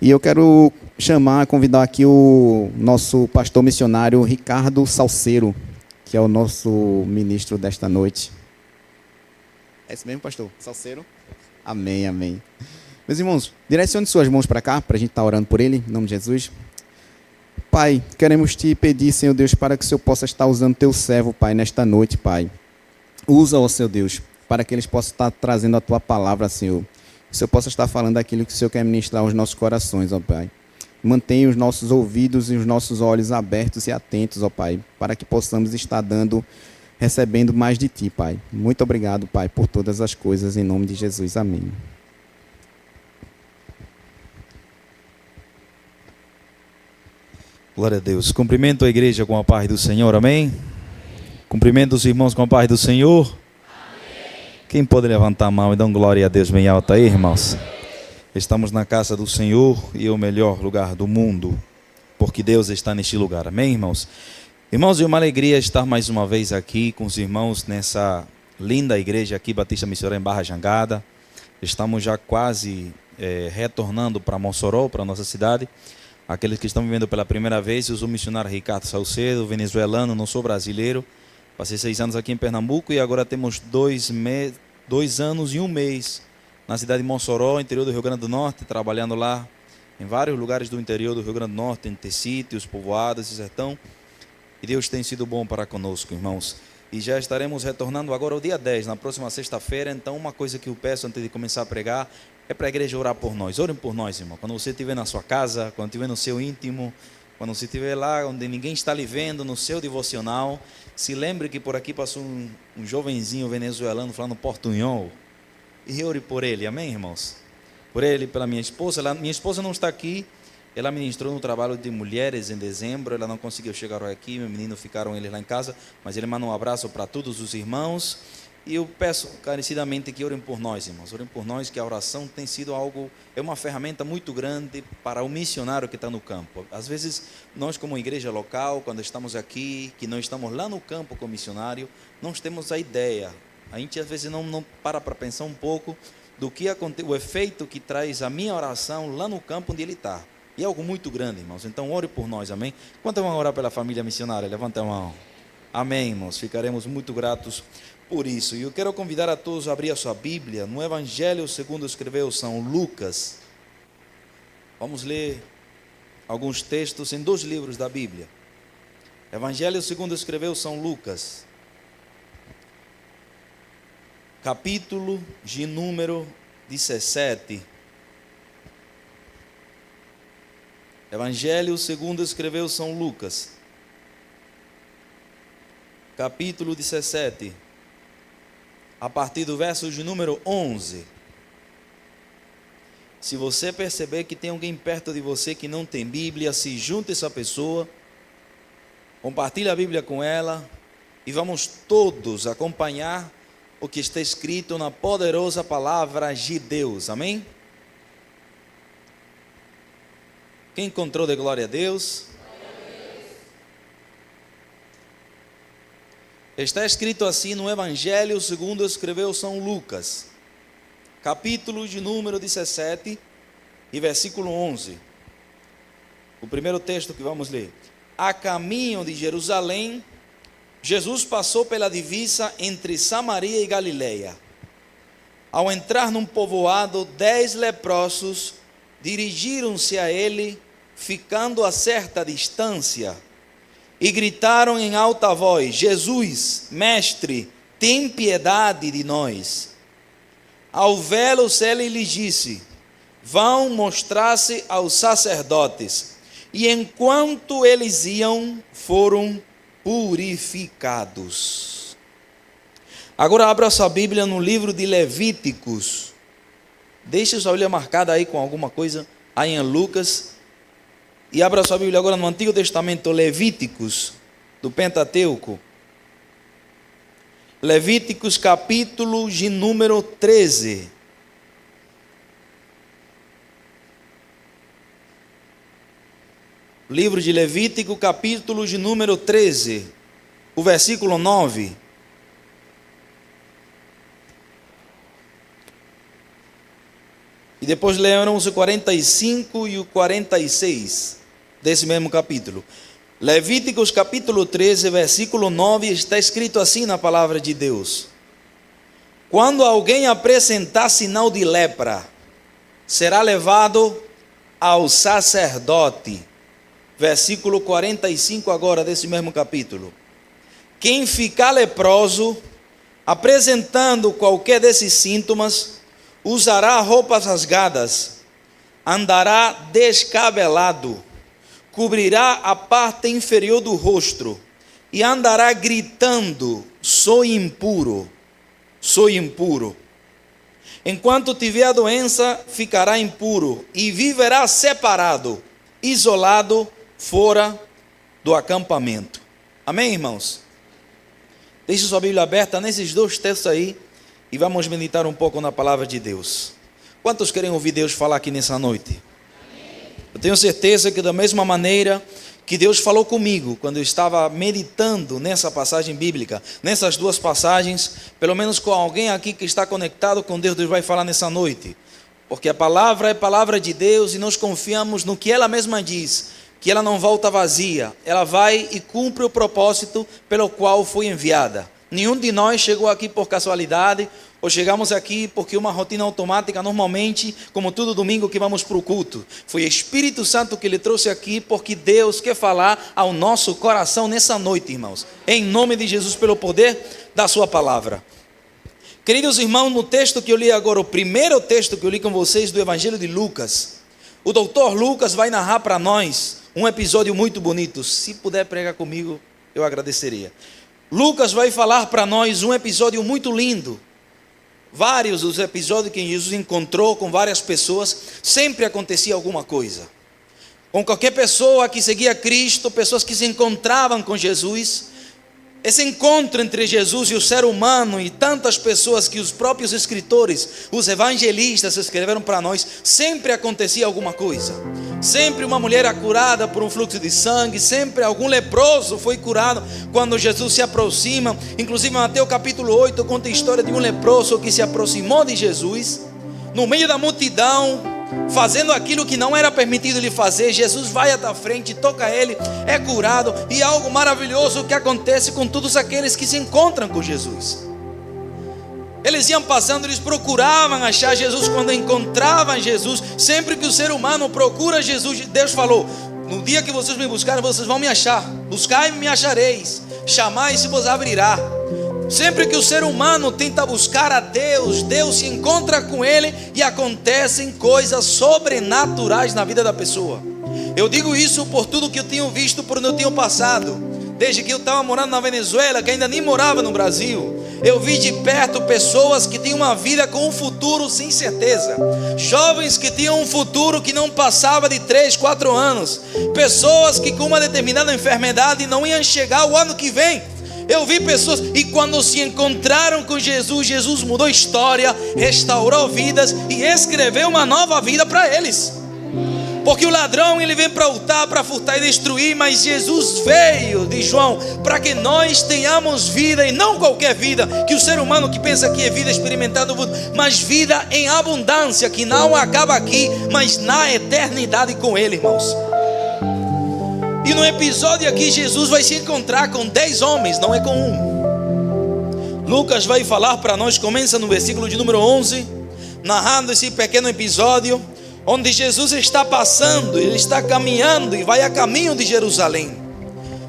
E eu quero convidar aqui o nosso pastor missionário Ricardo Salceiro, que é o nosso ministro desta noite. É esse mesmo, pastor? Salceiro? Amém, amém. Meus irmãos, direcione suas mãos para cá, para a gente estar orando por ele, em nome de Jesus. Pai, queremos te pedir, Senhor Deus, para que o Senhor possa estar usando teu servo, Pai, nesta noite, Pai. Usa, ó Senhor Deus, para que eles possam estar trazendo a tua palavra, Senhor. Que o Senhor possa estar falando aquilo que o Senhor quer ministrar aos nossos corações, ó Pai. Mantenha os nossos ouvidos e os nossos olhos abertos e atentos, ó Pai, para que possamos estar recebendo mais de Ti, Pai. Muito obrigado, Pai, por todas as coisas, em nome de Jesus. Amém. Glória a Deus. Cumprimento a igreja com a paz do Senhor, amém? Cumprimento os irmãos com a paz do Senhor. Amém. Quem pode levantar a mão e dar glória a Deus bem alta aí, irmãos? Estamos na casa do Senhor e é o melhor lugar do mundo, porque Deus está neste lugar, amém, irmãos? Irmãos, é uma alegria estar mais uma vez aqui com os irmãos nessa linda igreja aqui, Batista Missionária em Barra Jangada. Estamos já quase retornando para Mossoró, para a nossa cidade. Aqueles que estão vivendo pela primeira vez, eu sou o missionário Ricardo Salcedo, venezuelano, não sou brasileiro. Passei 6 anos aqui em Pernambuco e agora temos 2 anos e 1 mês na cidade de Mossoró, interior do Rio Grande do Norte, trabalhando lá em vários lugares do interior do Rio Grande do Norte, em sítios, povoados e sertão. E Deus tem sido bom para conosco, irmãos. E já estaremos retornando agora ao dia 10, na próxima sexta-feira. Então, uma coisa que eu peço antes de começar a pregar é para a igreja orar por nós. Orem por nós, irmão. Quando você estiver na sua casa, quando estiver no seu íntimo, quando você estiver lá onde ninguém está lhe vendo, no seu devocional, se lembre que por aqui passou um jovenzinho venezuelano falando portunhol. E ore por ele, amém, irmãos? Por ele, pela minha esposa. Minha esposa não está aqui. Ela ministrou no trabalho de mulheres em dezembro. Ela não conseguiu chegar aqui. Meu menino ficaram eles lá em casa. Mas ele manda um abraço para todos os irmãos. E eu peço carecidamente que orem por nós, irmãos. Orem por nós, que a oração tem sido é uma ferramenta muito grande para o missionário que está no campo. Às vezes, nós como igreja local, quando estamos aqui, que não estamos lá no campo com o missionário, não temos a ideia. A gente às vezes não para pensar um pouco do que o efeito que traz a minha oração lá no campo onde ele está. E é algo muito grande, irmãos. Então, ore por nós, amém? Quanto vão orar pela família missionária? Levanta a mão. Amém, irmãos. Ficaremos muito gratos por isso. E eu quero convidar a todos a abrir a sua Bíblia no Evangelho segundo escreveu São Lucas. Vamos ler alguns textos em 2 livros da Bíblia. Evangelho segundo escreveu São Lucas, capítulo de número 17. Evangelho segundo escreveu São Lucas, capítulo 17, a partir do verso de número 11. Se você perceber que tem alguém perto de você que não tem Bíblia, se junte essa pessoa, compartilhe a Bíblia com ela e vamos todos acompanhar o que está escrito na poderosa palavra de Deus, amém? Quem encontrou de glória a Deus? Está escrito assim no Evangelho segundo escreveu São Lucas, capítulo de número 17 e versículo 11. O primeiro texto que vamos ler. A caminho de Jerusalém, Jesus passou pela divisa entre Samaria e Galileia. Ao entrar num povoado, 10 leprosos dirigiram-se a ele, ficando a certa distância, e gritaram em alta voz: Jesus, mestre, tem piedade de nós. Ao vê-los, ele lhes disse: vão mostrar-se aos sacerdotes. E enquanto eles iam, foram purificados. Agora abra sua Bíblia no livro de Levíticos. Deixe sua Bíblia marcada aí com alguma coisa, aí em Lucas. E abra sua Bíblia agora no Antigo Testamento, Levíticos, do Pentateuco. Levíticos, capítulo de número 13. Livro de Levítico, capítulo de número 13, o versículo 9. E depois leremos o 45 e o 46 desse mesmo capítulo. Levíticos capítulo 13, versículo 9, está escrito assim na palavra de Deus: quando alguém apresentar sinal de lepra, será levado ao sacerdote. Versículo 45 agora desse mesmo capítulo. Quem ficar leproso, apresentando qualquer desses sintomas, usará roupas rasgadas, andará descabelado, cobrirá a parte inferior do rosto e andará gritando: sou impuro, sou impuro. Enquanto tiver a doença, ficará impuro e viverá separado, isolado, fora do acampamento. Amém, irmãos? Deixe sua Bíblia aberta nesses dois textos aí e vamos meditar um pouco na palavra de Deus. Quantos querem ouvir Deus falar aqui nessa noite? Eu tenho certeza que da mesma maneira que Deus falou comigo quando eu estava meditando nessa passagem bíblica, nessas duas passagens, pelo menos com alguém aqui que está conectado com Deus, Deus vai falar nessa noite. Porque a palavra é palavra de Deus e nós confiamos no que ela mesma diz, que ela não volta vazia, ela vai e cumpre o propósito pelo qual foi enviada. Nenhum de nós chegou aqui por casualidade, ou chegamos aqui porque uma rotina automática, normalmente, como todo domingo que vamos para o culto. Foi o Espírito Santo que lhe trouxe aqui, porque Deus quer falar ao nosso coração nessa noite, irmãos. Em nome de Jesus, pelo poder da sua palavra. Queridos irmãos, no texto que eu li agora, o primeiro texto que eu li com vocês do Evangelho de Lucas, o doutor Lucas vai narrar para nós um episódio muito bonito. Se puder pregar comigo, eu agradeceria. Lucas vai falar para nós um episódio muito lindo. Vários dos episódios que Jesus encontrou com várias pessoas, sempre acontecia alguma coisa. Com qualquer pessoa que seguia Cristo, pessoas que se encontravam com Jesus, esse encontro entre Jesus e o ser humano e tantas pessoas que os próprios escritores, os evangelistas escreveram para nós, sempre acontecia alguma coisa. Sempre uma mulher curada por um fluxo de sangue, sempre algum leproso foi curado quando Jesus se aproxima. Inclusive Mateus capítulo 8 conta a história de um leproso que se aproximou de Jesus, no meio da multidão, fazendo aquilo que não era permitido lhe fazer. Jesus vai até a frente, toca ele, é curado, e algo maravilhoso que acontece com todos aqueles que se encontram com Jesus. Eles iam passando, eles procuravam achar Jesus. Quando encontravam Jesus, sempre que o ser humano procura Jesus, Deus falou: no dia que vocês me buscarem, vocês vão me achar. Buscai e me achareis, chamai e se vos abrirá. Sempre que o ser humano tenta buscar a Deus, Deus se encontra com ele e acontecem coisas sobrenaturais na vida da pessoa. Eu digo isso por tudo que eu tenho visto, por onde eu tenho passado. Desde que eu estava morando na Venezuela, que ainda nem morava no Brasil, eu vi de perto pessoas que tinham uma vida com um futuro sem certeza. Jovens que tinham um futuro que não passava de 3, 4 anos. Pessoas que com uma determinada enfermidade não iam chegar o ano que vem. Eu vi pessoas, e quando se encontraram com Jesus, Jesus mudou história, restaurou vidas e escreveu uma nova vida para eles. Porque o ladrão, ele vem para hurtar, para furtar e destruir, mas Jesus veio, diz João, para que nós tenhamos vida, e não qualquer vida, que o ser humano que pensa que é vida experimentada, mas vida em abundância, que não acaba aqui, mas na eternidade com ele, irmãos. E no episódio aqui, Jesus vai se encontrar com 10 homens, não é com um. Lucas vai falar para nós, começa no versículo de número 11, narrando esse pequeno episódio, onde Jesus está passando, ele está caminhando e vai a caminho de Jerusalém.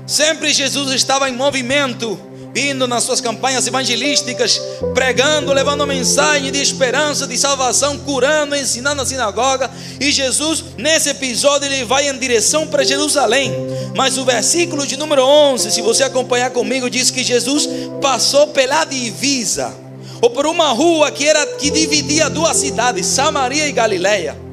Sempre Jesus estava em movimento, indo nas suas campanhas evangelísticas, pregando, levando mensagem de esperança, de salvação, curando, ensinando na sinagoga. E Jesus, nesse episódio, ele vai em direção para Jerusalém. Mas o versículo de número 11, se você acompanhar comigo, diz que Jesus passou pela divisa, ou por uma rua que dividia duas cidades, Samaria e Galileia.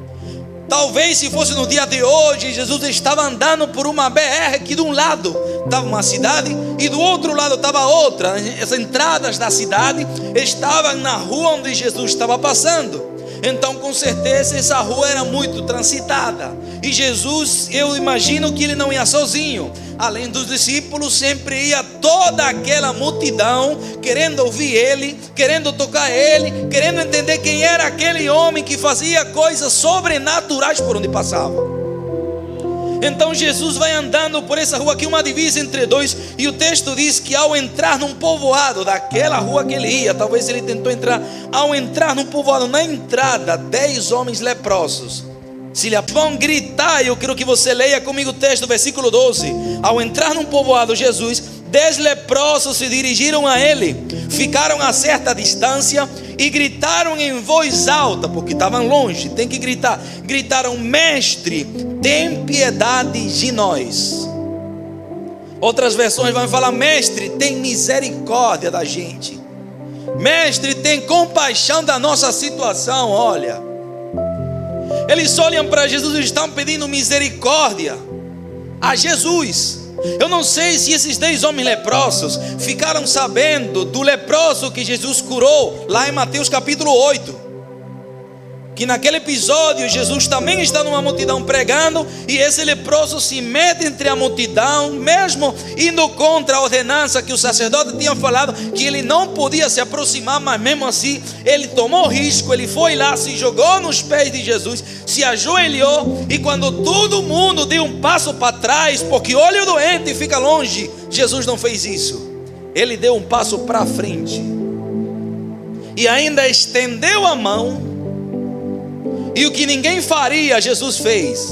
Talvez se fosse no dia de hoje, Jesus estava andando por uma BR que de um lado estava uma cidade e do outro lado estava outra. As entradas da cidade estavam na rua onde Jesus estava passando. Então com certeza essa rua era muito transitada. E Jesus, eu imagino que ele não ia sozinho. Além dos discípulos, sempre ia toda aquela multidão querendo ouvir ele, querendo tocar ele, querendo entender quem era aquele homem que fazia coisas sobrenaturais por onde passava. Então Jesus vai andando por essa rua, aqui uma divisa entre dois, e o texto diz que ao entrar num povoado daquela rua que ele ia, talvez ele tentou entrar, ao entrar num povoado, na entrada, 10 homens leprosos se lhe vão gritar. Eu quero que você leia comigo o texto, versículo 12. Ao entrar num povoado, Jesus, 10 leprosos se dirigiram a ele, ficaram a certa distância e gritaram em voz alta, porque estavam longe, tem que gritar. Gritaram: mestre, tem piedade de nós. Outras versões vão falar: mestre, tem misericórdia da gente. Mestre, tem compaixão da nossa situação. Olha, eles olham para Jesus e estão pedindo misericórdia a Jesus. Eu não sei se esses 10 homens leprosos ficaram sabendo do leproso que Jesus curou lá em Mateus capítulo 8. Que naquele episódio Jesus também está numa multidão pregando, e esse leproso se mete entre a multidão, mesmo indo contra a ordenança que o sacerdote tinha falado, que ele não podia se aproximar, mas mesmo assim ele tomou risco, ele foi lá, se jogou nos pés de Jesus, se ajoelhou, e quando todo mundo deu um passo para trás, porque olha o doente e fica longe, Jesus não fez isso. Ele deu um passo para frente e ainda estendeu a mão. E o que ninguém faria, Jesus fez.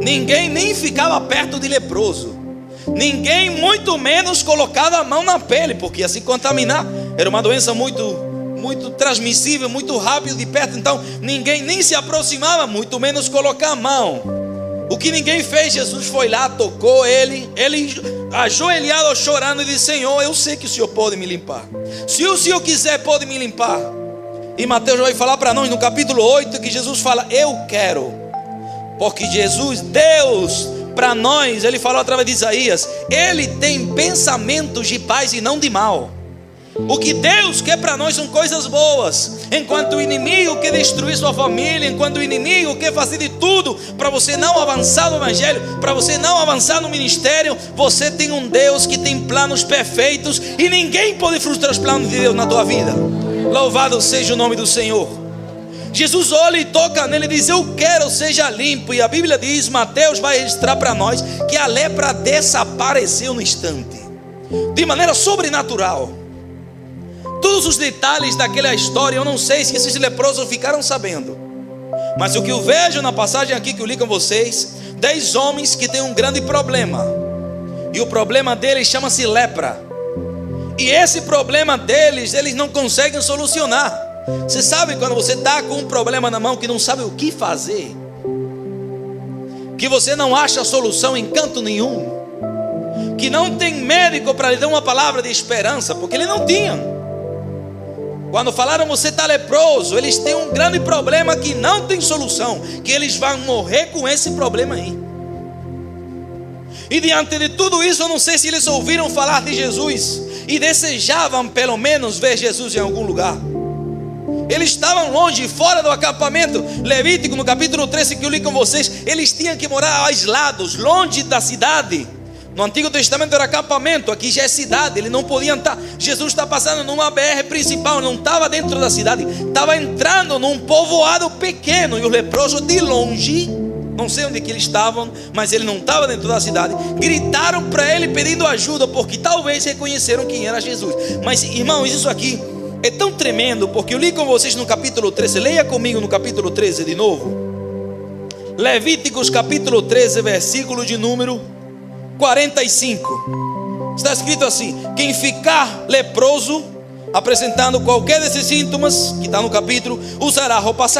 Ninguém nem ficava perto de leproso. Ninguém muito menos colocava a mão na pele, porque ia se contaminar. Era uma doença muito transmissível, muito rápido de perto. Então ninguém nem se aproximava, muito menos colocar a mão. O que ninguém fez, Jesus foi lá, tocou ele ajoelhado, chorando, e disse: Senhor, eu sei que o Senhor pode me limpar. Se o Senhor quiser, pode me limpar. E Mateus vai falar para nós no capítulo 8 que Jesus fala: eu quero. Porque Jesus, Deus, para nós, ele falou através de Isaías, ele tem pensamentos de paz e não de mal. O que Deus quer para nós são coisas boas. Enquanto o inimigo quer destruir sua família, enquanto o inimigo quer fazer de tudo para você não avançar no evangelho, para você não avançar no ministério, você tem um Deus que tem planos perfeitos, e ninguém pode frustrar os planos de Deus na tua vida. Louvado seja o nome do Senhor. Jesus olha e toca nele e diz: eu quero, seja limpo. E a Bíblia diz, Mateus vai registrar para nós, que a lepra desapareceu no instante, de maneira sobrenatural. Todos os detalhes daquela história, eu não sei se esses leprosos ficaram sabendo, mas o que eu vejo na passagem aqui que eu li com vocês, 10 homens que têm um grande problema, e o problema deles chama-se lepra. E esse problema deles, eles não conseguem solucionar. Você sabe quando você está com um problema na mão que não sabe o que fazer, que você não acha solução em canto nenhum, que não tem médico para lhe dar uma palavra de esperança, porque eles não tinham. Quando falaram: você está leproso, eles têm um grande problema que não tem solução, que eles vão morrer com esse problema aí. E diante de tudo isso, eu não sei se eles ouviram falar de Jesus e desejavam pelo menos ver Jesus em algum lugar. Eles estavam longe, fora do acampamento. Levítico no capítulo 13 que eu li com vocês, eles tinham que morar aislados, longe da cidade. No Antigo Testamento era acampamento, aqui já é cidade, eles não podiam estar. Jesus está passando numa BR principal, não estava dentro da cidade, estava entrando num povoado pequeno, e os leprosos de longe, não sei onde que eles estavam, mas ele não estava dentro da cidade, gritaram para ele pedindo ajuda, porque talvez reconheceram quem era Jesus. Mas irmãos, isso aqui é tão tremendo, porque eu li com vocês no capítulo 13, leia comigo no capítulo 13 de novo, Levíticos capítulo 13, versículo de número 45, está escrito assim: quem ficar leproso, apresentando qualquer desses sintomas, que está no capítulo, usará roupas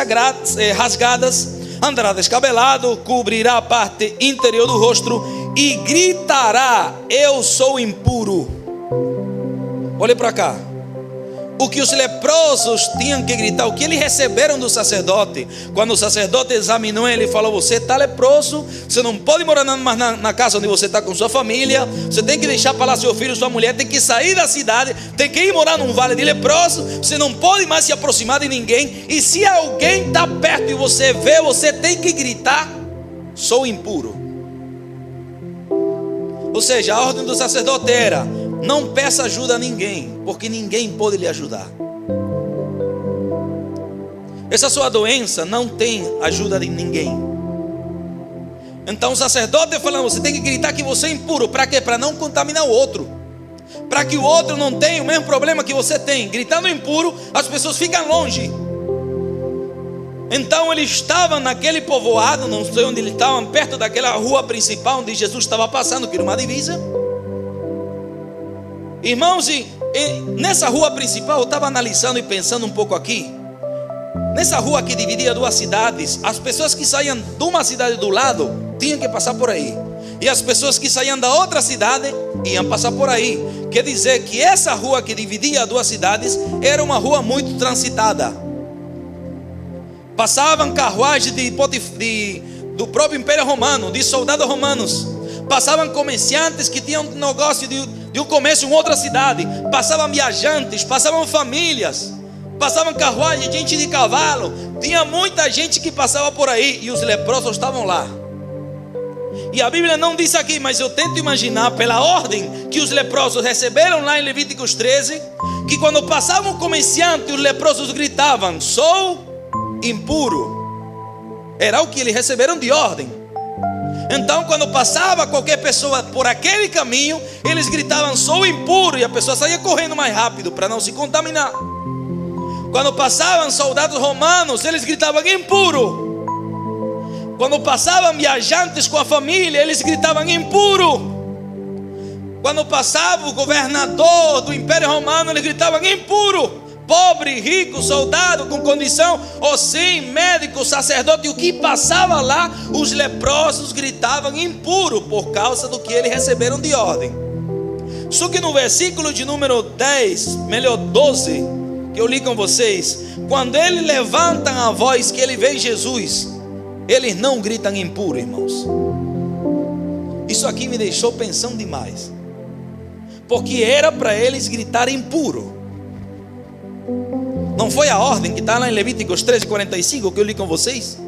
rasgadas, andará descabelado, cobrirá a parte interior do rosto e gritará: eu sou impuro. Olhe para cá. o que os leprosos tinham que gritar, o que eles receberam do sacerdote. Quando o sacerdote examinou ele, falou: você está leproso, você não pode morar mais na casa onde você está com sua família, você tem que deixar para lá seu filho, sua mulher, tem que sair da cidade, tem que ir morar num vale de leproso, você não pode mais se aproximar de ninguém, e se alguém está perto e você vê, você tem que gritar: sou impuro. Ou seja, a ordem do sacerdote era: não peça ajuda a ninguém, porque ninguém pode lhe ajudar. Essa sua doença não tem ajuda de ninguém. Então o sacerdote falando: você tem que gritar que você é impuro. Para quê? Para não contaminar o outro, para que o outro não tenha o mesmo problema que você tem. Gritando impuro, as pessoas ficam longe. Então eles estavam naquele povoado, não sei onde eles estavam, perto daquela rua principal onde Jesus estava passando, que era uma divisa. Irmãos, e nessa rua principal, eu estava analisando e pensando um pouco aqui. Nessa rua que dividia duas cidades, as pessoas que saíam de uma cidade do lado tinham que passar por aí, e as pessoas que saíam da outra cidade iam passar por aí. Quer dizer que essa rua que dividia duas cidades era uma rua muito transitada. Passavam carruagens do próprio Império Romano, de soldados romanos. Passavam comerciantes que tinham um negócio de um comércio em outra cidade. Passavam viajantes, passavam famílias, passavam carruagens, gente de cavalo. Tinha muita gente que passava por aí, e os leprosos estavam lá. E a Bíblia não diz aqui, mas eu tento imaginar, pela ordem que os leprosos receberam lá em Levíticos 13, que quando passava um comerciante, os leprosos gritavam: sou impuro. Era o que eles receberam de ordem. Então quando passava qualquer pessoa por aquele caminho, eles gritavam: sou impuro, e a pessoa saía correndo mais rápido para não se contaminar. Quando passavam soldados romanos, eles gritavam: impuro. Quando passavam viajantes com a família, eles gritavam: impuro. Quando passava o governador do Império Romano, eles gritavam: impuro. Pobre, rico, soldado com condição, ou sim, médico, sacerdote, e o que passava lá, os leprosos gritavam: impuro, por causa do que eles receberam de ordem. Só que no versículo de número 12, que eu li com vocês, quando eles levantam a voz, que ele vê Jesus, eles não gritam impuro, irmãos. Isso aqui me deixou pensando demais, porque era para eles gritarem impuro. Não foi a ordem que está lá em Levíticos 13:45 que eu li com vocês?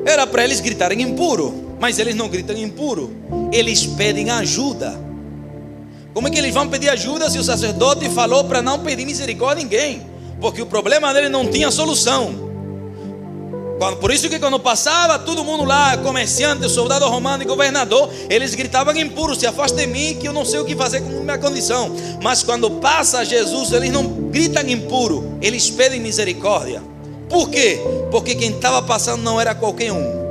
Era para eles gritarem impuro, mas eles não gritam impuro, eles pedem ajuda. Como é que eles vão pedir ajuda se o sacerdote falou para não pedir misericórdia a ninguém? Porque o problema dele não tinha solução. Por isso que quando passava todo mundo lá, comerciante, soldado romano e governador, eles gritavam: impuro, se afaste de mim, que eu não sei o que fazer com a minha condição. Mas quando passa Jesus, eles não gritam impuro, eles pedem misericórdia. Por quê? Porque quem estava passando não era qualquer um.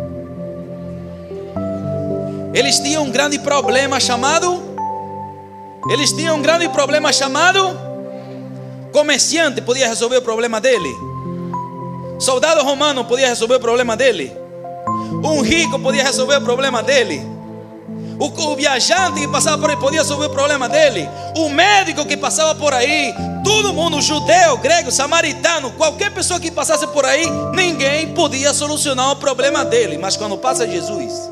Eles tinham um grande problema chamado comerciante, podia resolver o problema dele. Soldado romano podia resolver o problema dele. Um rico podia resolver o problema dele. O viajante que passava por aí podia resolver o problema dele. O médico que passava por aí, todo mundo, judeu, grego, samaritano, qualquer pessoa que passasse por aí, ninguém podia solucionar o problema dele. Mas quando passa Jesus,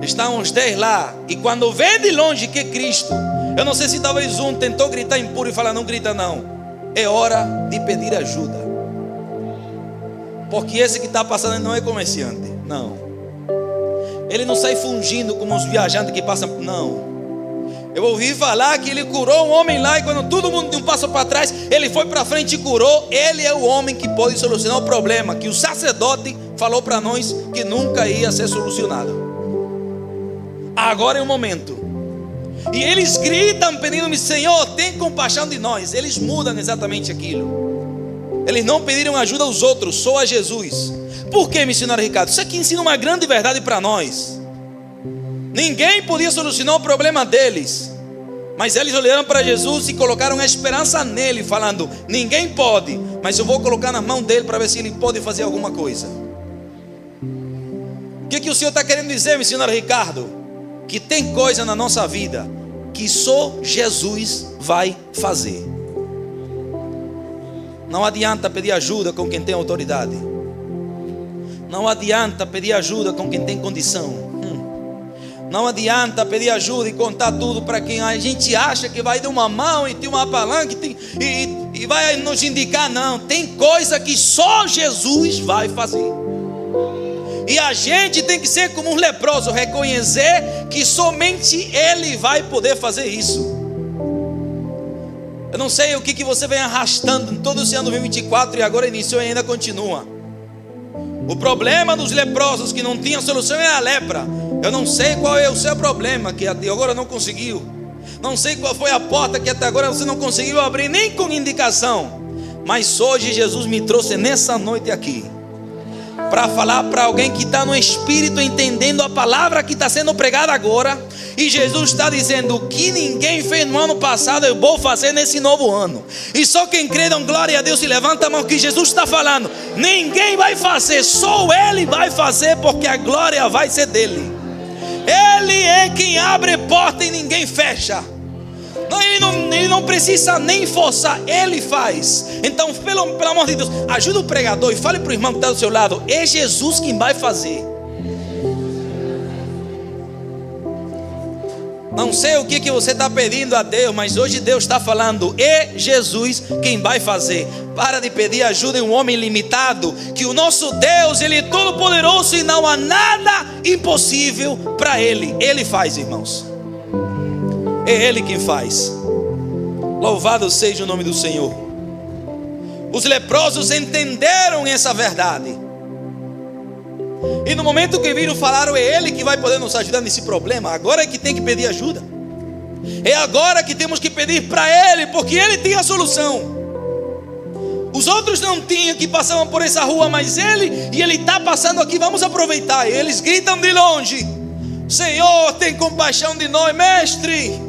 estão os 10 lá, e quando vê de longe que é Cristo, eu não sei se talvez um tentou gritar impuro e falar: não grita não, é hora de pedir ajuda. Porque esse que está passando não é comerciante, não. Ele não sai fungindo como os viajantes que passam, não. Eu ouvi falar que ele curou um homem lá, e quando todo mundo deu um passo para trás, ele foi para frente e curou. Ele é o homem que pode solucionar o problema que o sacerdote falou para nós que nunca ia ser solucionado. Agora é o momento. E eles gritam pedindo-me: Senhor, tem compaixão de nós. Eles mudam exatamente aquilo. Eles não pediram ajuda aos outros, só a Jesus. Por que, missionário Ricardo? Isso aqui ensina uma grande verdade para nós. Ninguém podia solucionar o problema deles, mas eles olharam para Jesus e colocaram a esperança nele, falando: ninguém pode, mas eu vou colocar na mão dele para ver se ele pode fazer alguma coisa. O que o Senhor está querendo dizer, missionário Ricardo? Que tem coisa na nossa vida que só Jesus vai fazer. Não adianta pedir ajuda com quem tem autoridade. Não adianta pedir ajuda com quem tem condição. Não adianta pedir ajuda e contar tudo para quem a gente acha que vai dar uma mão e tem uma palanca e vai nos indicar. Não, tem coisa que só Jesus vai fazer. E a gente tem que ser como um leproso, reconhecer que somente Ele vai poder fazer isso. Eu não sei o que você vem arrastando todo esse ano 2024 e agora iniciou e ainda continua. O problema dos leprosos que não tinham solução é a lepra. Eu não sei qual é o seu problema que até agora não conseguiu. Não sei qual foi a porta que até agora você não conseguiu abrir nem com indicação. Mas hoje Jesus me trouxe nessa noite aqui para falar para alguém que está no Espírito, entendendo a palavra que está sendo pregada agora. E Jesus está dizendo: o que ninguém fez no ano passado, eu vou fazer nesse novo ano. E só quem crê, dá glória a Deus e levanta a mão, que Jesus está falando. Ninguém vai fazer, só Ele vai fazer, porque a glória vai ser dEle. Ele é quem abre porta e ninguém fecha. Ele não precisa nem forçar, Ele faz. Então, pelo amor de Deus, ajuda o pregador e fale para o irmão que está do seu lado: é Jesus quem vai fazer. Não sei o que você está pedindo a Deus, mas hoje Deus está falando: é Jesus quem vai fazer. Para de pedir ajuda em um homem limitado, que o nosso Deus, Ele é todo poderoso e não há nada impossível para Ele. Ele faz, irmãos. É Ele quem faz. Louvado seja o nome do Senhor. Os leprosos entenderam essa verdade. E no momento que viram, falaram: é Ele que vai poder nos ajudar nesse problema. Agora é que tem que pedir ajuda. É agora que temos que pedir para Ele, porque Ele tem a solução. Os outros não tinham, que passavam por essa rua, mas Ele está passando aqui, vamos aproveitar. E eles gritam de longe: Senhor, tem compaixão de nós, mestre.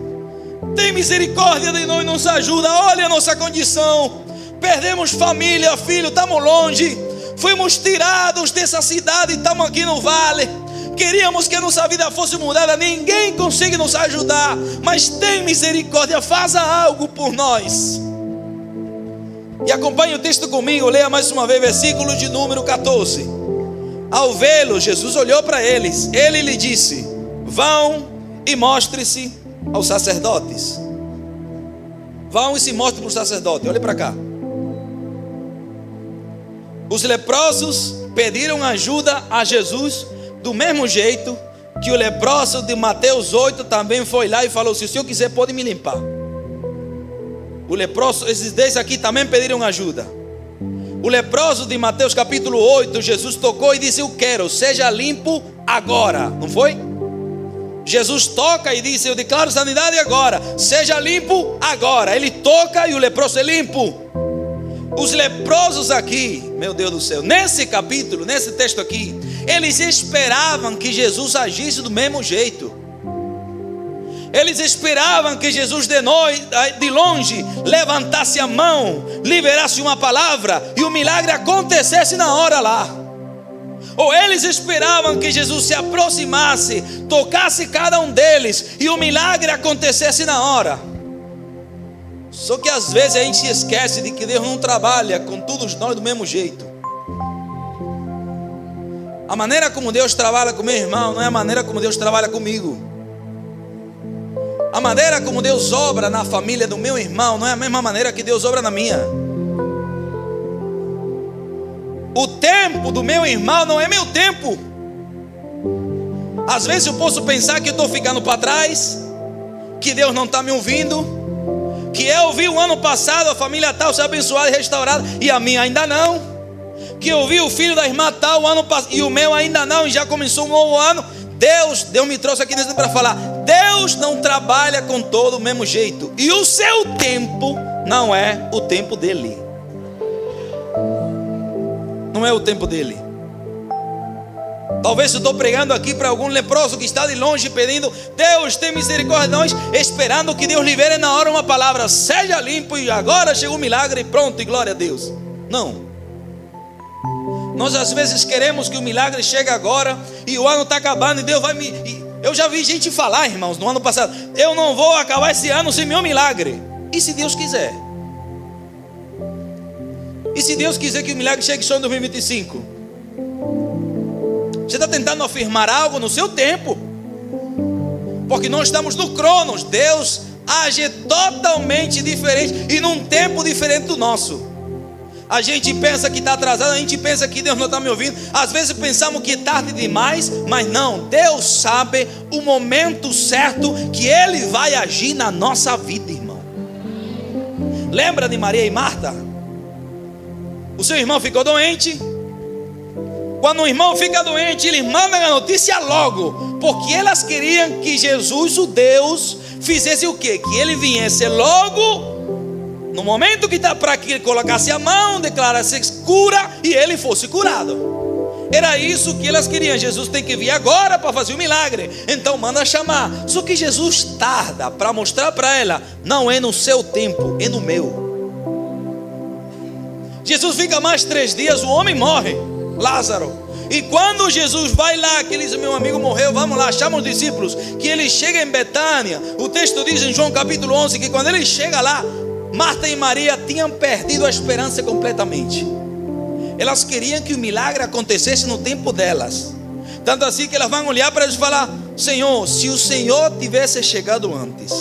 Tem misericórdia de nós, nos ajuda. Olha a nossa condição. Perdemos família, filho, estamos longe. Fomos tirados dessa cidade e estamos aqui no vale. Queríamos que a nossa vida fosse mudada. Ninguém consegue nos ajudar, mas tem misericórdia, faça algo por nós. E acompanhe o texto comigo, leia mais uma vez, versículo de número 14. Ao vê-lo, Jesus olhou para eles. Ele lhe disse: vão e mostre-se aos sacerdotes. Vão e se mostrem para o sacerdote. Olhe para cá. Os leprosos pediram ajuda a Jesus do mesmo jeito que o leproso de Mateus 8 também foi lá e falou: se o senhor quiser pode me limpar. O leproso, esses 10 aqui também pediram ajuda. O leproso de Mateus capítulo 8, Jesus tocou e disse: eu quero, seja limpo agora. Não foi? Jesus toca e disse: eu declaro sanidade agora, seja limpo agora. Ele toca e o leproso é limpo. Os leprosos aqui, meu Deus do céu, nesse capítulo, nesse texto aqui, eles esperavam que Jesus agisse do mesmo jeito. Eles esperavam que Jesus de longe levantasse a mão, liberasse uma palavra e o milagre acontecesse na hora lá. Ou eles esperavam que Jesus se aproximasse, tocasse cada um deles e o milagre acontecesse na hora. Só que às vezes a gente se esquece de que Deus não trabalha com todos nós do mesmo jeito. A maneira como Deus trabalha com meu irmão não é a maneira como Deus trabalha comigo. A maneira como Deus obra na família do meu irmão não é a mesma maneira que Deus obra na minha. O tempo do meu irmão não é meu tempo. Às vezes eu posso pensar que eu estou ficando para trás, que Deus não está me ouvindo, que eu vi o ano passado a família tal ser abençoada e restaurada e a minha ainda não, que eu vi o filho da irmã tal o ano passado e o meu ainda não, e já começou um novo ano. Deus me trouxe aqui para falar: Deus não trabalha com todo o mesmo jeito, e o seu tempo não é o tempo dele. Não é o tempo dele. Talvez eu estou pregando aqui para algum leproso que está de longe pedindo: Deus tem misericórdia de nós, esperando que Deus libere na hora uma palavra: seja limpo, e agora chegou o milagre e pronto, e glória a Deus. Não. Nós às vezes queremos que o milagre chegue agora e o ano está acabando e Deus vai me... Eu já vi gente falar, irmãos, no ano passado: eu não vou acabar esse ano sem meu milagre. E se Deus quiser? E se Deus quiser que o milagre chegue só em 2025? Você está tentando afirmar algo no seu tempo, porque nós estamos no Cronos. Deus age totalmente diferente e num tempo diferente do nosso. A gente pensa que está atrasado, a gente pensa que Deus não está me ouvindo. Às vezes pensamos que é tarde demais, mas não. Deus sabe o momento certo que Ele vai agir na nossa vida, irmão. Lembra de Maria e Marta? O seu irmão ficou doente. Quando o irmão fica doente, eles mandam a notícia logo, porque elas queriam que Jesus, o Deus, fizesse o quê? Que ele viesse logo, no momento que está para que ele colocasse a mão, declarasse cura e ele fosse curado. Era isso que elas queriam. Jesus tem que vir agora para fazer o milagre, então manda chamar. Só que Jesus tarda para mostrar para ela: não é no seu tempo, é no meu. Jesus fica mais 3 dias, o homem morre, Lázaro. E quando Jesus vai lá, que ele diz: meu amigo morreu, vamos lá, chama os discípulos. Que ele chega em Betânia. O texto diz em João capítulo 11 que quando ele chega lá, Marta e Maria tinham perdido a esperança completamente. Elas queriam que o milagre acontecesse no tempo delas. Tanto assim que elas vão olhar para eles e falar: Senhor, se o Senhor tivesse chegado antes,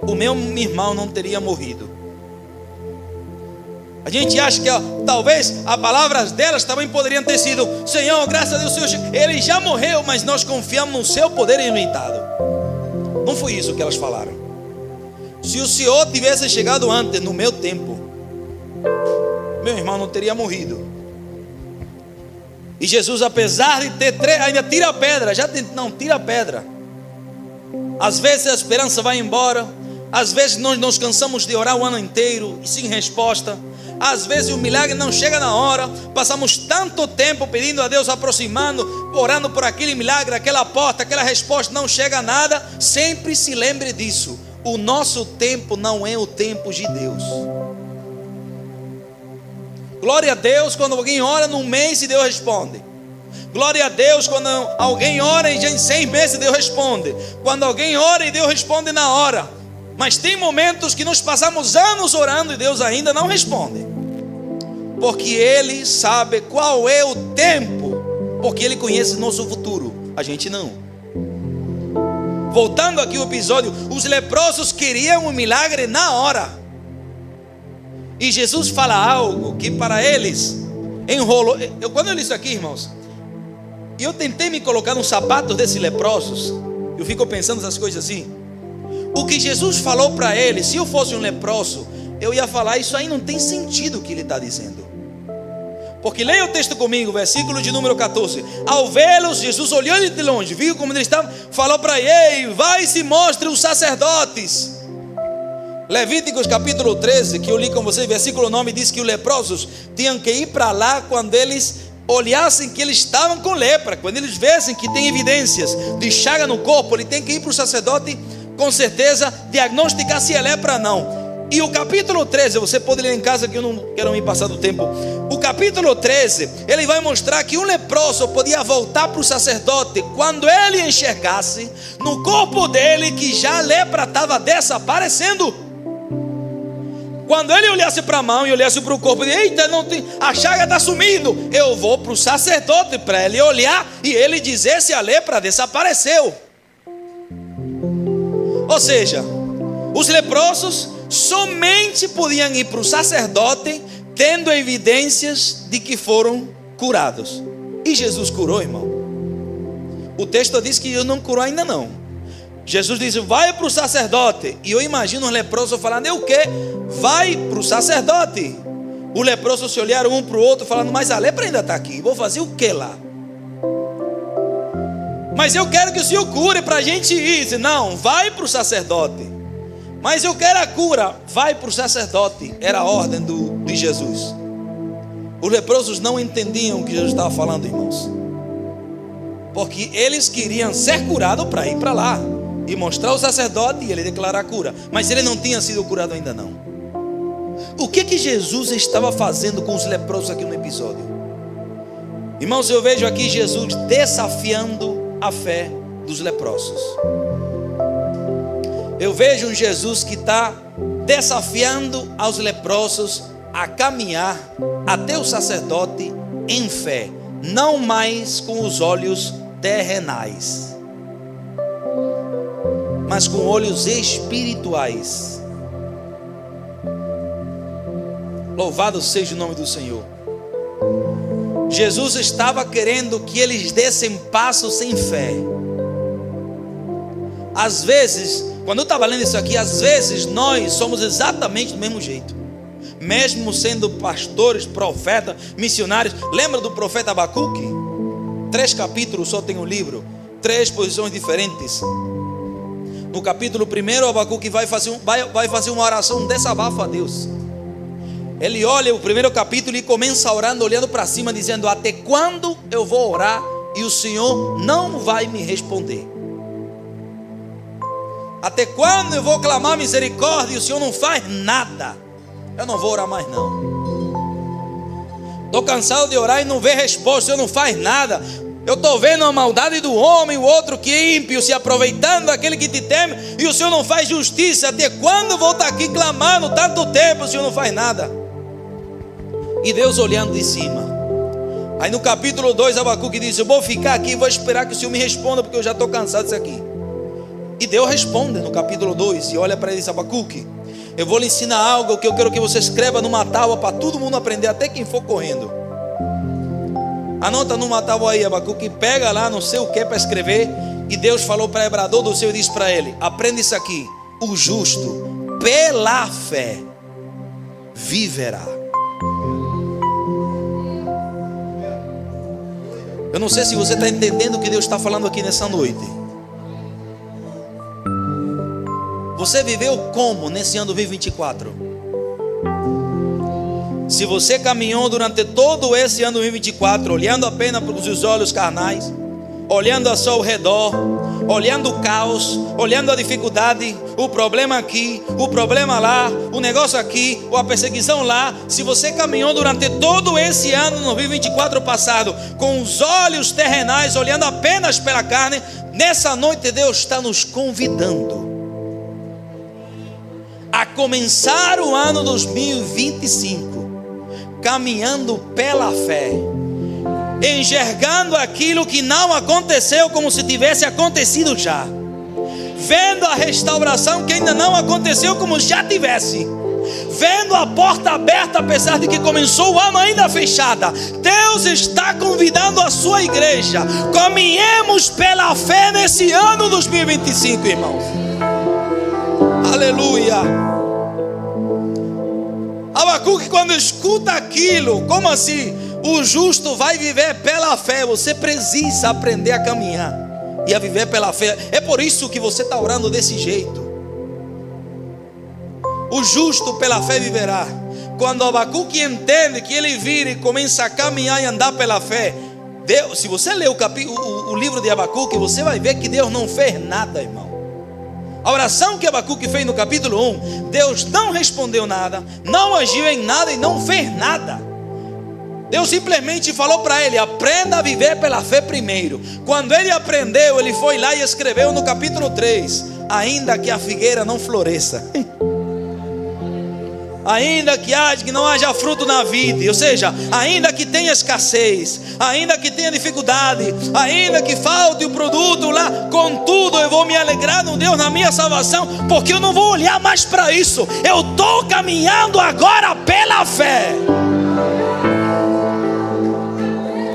o meu irmão não teria morrido. A gente acha que talvez as palavras delas também poderiam ter sido: Senhor, graças a Deus, Senhor, ele já morreu, mas nós confiamos no seu poder ilimitado. Não foi isso que elas falaram. Se o Senhor tivesse chegado antes, no meu tempo, meu irmão não teria morrido. E Jesus, apesar de ter ainda tira a pedra, não tira a pedra. Às vezes a esperança vai embora. Às vezes nós nos cansamos de orar o ano inteiro e sem resposta. Às vezes o milagre não chega na hora. Passamos tanto tempo pedindo a Deus, aproximando, orando por aquele milagre, aquela porta, aquela resposta, não chega a nada. Sempre se lembre disso: o nosso tempo não é o tempo de Deus. Glória a Deus quando alguém ora num mês e Deus responde. Glória a Deus quando alguém ora e já em 6 meses Deus responde. Quando alguém ora e Deus responde na hora. Mas tem momentos que nós passamos anos orando e Deus ainda não responde, porque Ele sabe qual é o tempo, porque Ele conhece nosso futuro, a gente não. Voltando aqui ao episódio, os leprosos queriam um milagre na hora, e Jesus fala algo que para eles enrolou. Quando eu li isso aqui, irmãos, e eu tentei me colocar nos sapatos desses leprosos, eu fico pensando essas coisas assim. O que Jesus falou para eles, se eu fosse um leproso, eu ia falar: isso aí não tem sentido o que ele está dizendo. Porque leia o texto comigo, versículo de número 14. Ao vê-los, Jesus olhou de longe, viu como eles estavam, falou para ele: vai e se mostre os sacerdotes. Levíticos capítulo 13, que eu li com vocês, versículo 9, diz que os leprosos tinham que ir para lá quando eles olhassem que eles estavam com lepra. Quando eles vissem que tem evidências de chaga no corpo, ele tem que ir para o sacerdote, com certeza, diagnosticar se é lepra ou não. E o capítulo 13, você pode ler em casa, que eu não quero me passar do tempo. O capítulo 13, ele vai mostrar que um leproso podia voltar para o sacerdote quando ele enxergasse no corpo dele que já a lepra estava desaparecendo. Quando ele olhasse para a mão e olhasse para o corpo, ele: eita, não tem, a chaga está sumindo. Eu vou para o sacerdote para ele olhar e ele dizer se a lepra desapareceu. Ou seja, os leprosos somente podiam ir para o sacerdote tendo evidências de que foram curados. E Jesus curou, irmão. O texto diz que ele não curou ainda não. Jesus disse: vai para o sacerdote. E eu imagino os leprosos falando: eu o quê? Vai para o sacerdote. Os leprosos se olharam um para o outro falando: mas a lepra ainda está aqui, vou fazer o que lá? Mas eu quero que o Senhor cure para a gente ir. Disse: não, vai para o sacerdote. Mas eu quero a cura, vai para o sacerdote. Era a ordem de Jesus. Os leprosos não entendiam o que Jesus estava falando, irmãos, porque eles queriam ser curados para ir para lá e mostrar ao sacerdote e ele declarar a cura. Mas ele não tinha sido curado ainda não. O que Jesus estava fazendo com os leprosos aqui no episódio? Irmãos, eu vejo aqui Jesus desafiando a fé dos leprosos. Eu vejo um Jesus que está desafiando aos leprosos a caminhar até o sacerdote em fé, não mais com os olhos terrenais, mas com olhos espirituais. Louvado seja o nome do Senhor. Jesus estava querendo que eles dessem passos sem fé. Às vezes, quando eu estava lendo isso aqui, às vezes nós somos exatamente do mesmo jeito, mesmo sendo pastores, profetas, missionários. Lembra do profeta Abacuque? 3 capítulos só tem o livro, 3 posições diferentes. No capítulo 1, Abacuque vai fazer uma oração, um desabafo a Deus. Ele olha o primeiro capítulo e começa orando, olhando para cima, dizendo: até quando eu vou orar e o Senhor não vai me responder? Até quando eu vou clamar misericórdia e o Senhor não faz nada? Eu não vou orar mais não. Estou cansado de orar e não ver resposta, o Senhor não faz nada. Eu estou vendo a maldade do homem, o outro que é ímpio, se aproveitando daquele que te teme, e o Senhor não faz justiça. Até quando eu vou estar aqui clamando tanto tempo, o Senhor não faz nada? E Deus olhando de cima. Aí no capítulo 2, Abacuque diz: eu vou ficar aqui e vou esperar que o Senhor me responda, porque eu já estou cansado disso aqui. E Deus responde no capítulo 2 e olha para ele e diz: Abacuque, eu vou lhe ensinar algo que eu quero que você escreva numa tábua para todo mundo aprender, até quem for correndo. Anota numa tábua aí, Abacuque, pega lá não sei o que para escrever. E Deus falou para Hebrador do céu e disse para ele: aprenda isso aqui: o justo pela fé viverá. Eu não sei se você está entendendo o que Deus está falando aqui nessa noite. Você viveu como nesse ano 2024? Se você caminhou durante todo esse ano 2024 olhando apenas para os olhos carnais, olhando ao seu redor, olhando o caos, olhando a dificuldade, o problema aqui, o problema lá, o negócio aqui, ou a perseguição lá, se você caminhou durante todo esse ano 2024 passado com os olhos terrenais, olhando apenas pela carne, nessa noite Deus está nos convidando a começar o ano 2025 caminhando pela fé, enxergando aquilo que não aconteceu como se tivesse acontecido já, vendo a restauração que ainda não aconteceu como já tivesse, vendo a porta aberta apesar de que começou o ano ainda fechada. Deus está convidando a sua igreja: caminhemos pela fé nesse ano 2025, irmãos. Aleluia. Abacuque, quando escuta aquilo, como assim? O justo vai viver pela fé. Você precisa aprender a caminhar e a viver pela fé. É por isso que você está orando desse jeito. O justo pela fé viverá. Quando Abacuque entende que ele vira e começa a caminhar e andar pela fé, Deus, se você ler o livro de Abacuque, você vai ver que Deus não fez nada, irmão. A oração que Abacuque fez no capítulo 1, Deus não respondeu nada, não agiu em nada e não fez nada. Deus simplesmente falou para ele: aprenda a viver pela fé primeiro. Quando ele aprendeu, ele foi lá e escreveu no capítulo 3: ainda que a figueira não floresça, ainda que não haja fruto na vida, ou seja, ainda que tenha escassez, ainda que tenha dificuldade, ainda que falte o produto lá, contudo eu vou me alegrar no Deus, na minha salvação, porque eu não vou olhar mais para isso. Eu estou caminhando agora pela fé.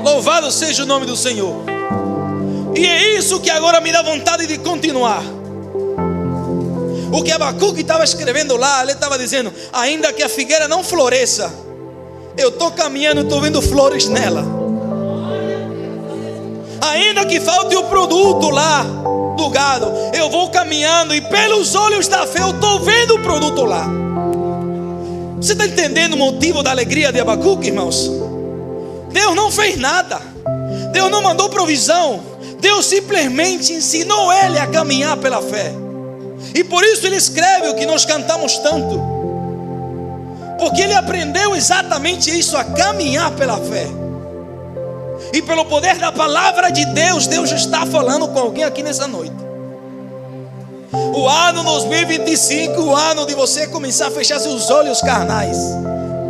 Louvado seja o nome do Senhor. E é isso que agora me dá vontade de continuar. O que Abacuque estava escrevendo lá, ele estava dizendo: ainda que a figueira não floresça, eu estou caminhando e estou vendo flores nela. Ainda que falte o produto lá do gado, eu vou caminhando e pelos olhos da fé eu estou vendo o produto lá. Você está entendendo o motivo da alegria de Abacuque, irmãos? Deus não fez nada, Deus não mandou provisão, Deus simplesmente ensinou ele a caminhar pela fé. E por isso ele escreve o que nós cantamos tanto, porque ele aprendeu exatamente isso, a caminhar pela fé. E pelo poder da palavra de Deus, Deus está falando com alguém aqui nessa noite. O ano 2025, o ano de você começar a fechar seus olhos carnais,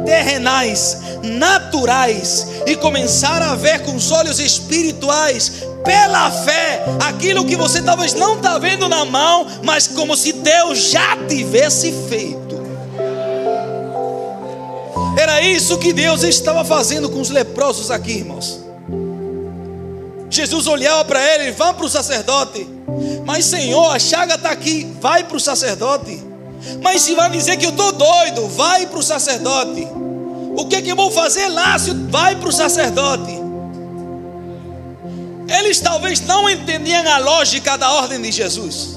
terrenais, naturais, e começar a ver com os olhos espirituais, pela fé, aquilo que você talvez não está vendo na mão, mas como se Deus já tivesse feito. Era isso que Deus estava fazendo com os leprosos aqui, irmãos. Jesus olhava para ele: vá para o sacerdote. Mas Senhor, a chaga está aqui. Vai para o sacerdote. Mas se vai dizer que eu estou doido, vai para o sacerdote. O que eu vou fazer lá? Vai para o sacerdote. Eles talvez não entendiam a lógica da ordem de Jesus.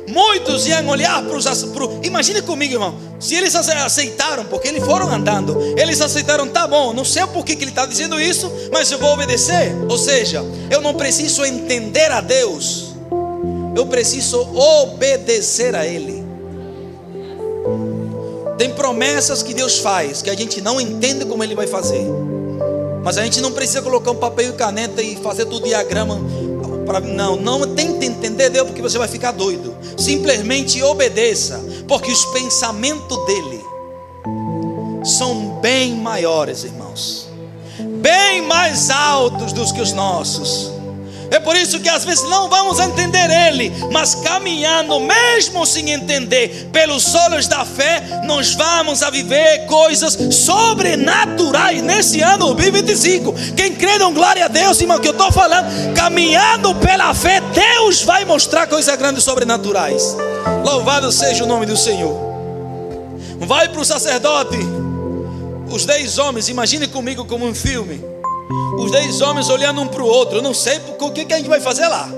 Muitos iam olhar para o... Imagine comigo, irmão. Se eles aceitaram, porque eles foram andando, eles aceitaram: tá bom, não sei por que ele está dizendo isso, mas eu vou obedecer. Ou seja, eu não preciso entender a Deus, eu preciso obedecer a Ele. Tem promessas que Deus faz, que a gente não entende como Ele vai fazer, mas a gente não precisa colocar um papel e caneta e fazer tudo diagrama. Não tente entender Deus, porque você vai ficar doido. Simplesmente obedeça, porque os pensamentos dele são bem maiores, irmãos, bem mais altos do que os nossos. É por isso que às vezes não vamos entender Ele, mas caminhando, mesmo sem entender, pelos olhos da fé, nós vamos a viver coisas sobrenaturais nesse ano 2025. Quem crê, dá glória a Deus, irmão, que eu estou falando. Caminhando pela fé, Deus vai mostrar coisas grandes sobrenaturais. Louvado seja o nome do Senhor. Vai para o sacerdote. Os 10 homens, imagine comigo como um filme. Os 10 homens olhando um para o outro. Eu não sei o que a gente vai fazer lá.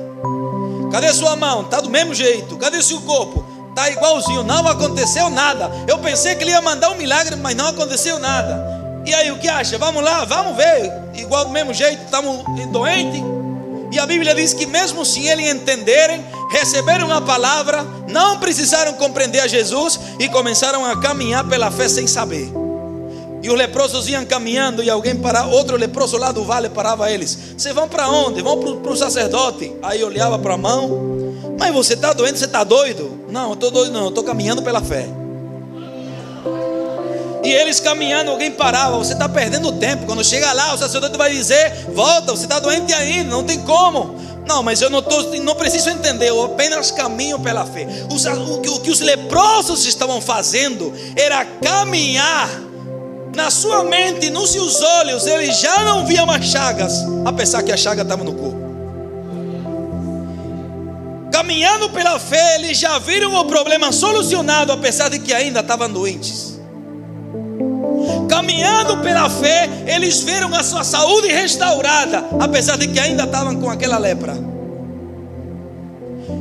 Cadê sua mão? Está do mesmo jeito. Cadê seu corpo? Está igualzinho. Não aconteceu nada. Eu pensei que ele ia mandar um milagre, mas não aconteceu nada. E aí, o que acha? Vamos lá, vamos ver. Igual do mesmo jeito, estamos doentes. E a Bíblia diz que mesmo sem eles entenderem, receberam a palavra, não precisaram compreender a Jesus e começaram a caminhar pela fé sem saber. E os leprosos iam caminhando e alguém parava, outro leproso lá do vale parava eles. Vocês vão para onde? Vão para o sacerdote. Aí olhava para a mão. Mas você está doente, você está doido? Não, eu estou doido não, eu estou caminhando pela fé. E eles caminhando, alguém parava. Você está perdendo tempo. Quando chega lá, o sacerdote vai dizer: volta, você está doente ainda, não tem como. Não, mas eu não preciso entender, eu apenas caminho pela fé. O que os leprosos estavam fazendo era caminhar. Na sua mente, nos seus olhos, ele já não via mais chagas, apesar que a chaga estava no corpo. Caminhando pela fé, eles já viram o problema solucionado, apesar de que ainda estavam doentes. Caminhando pela fé, eles viram a sua saúde restaurada, apesar de que ainda estavam com aquela lepra.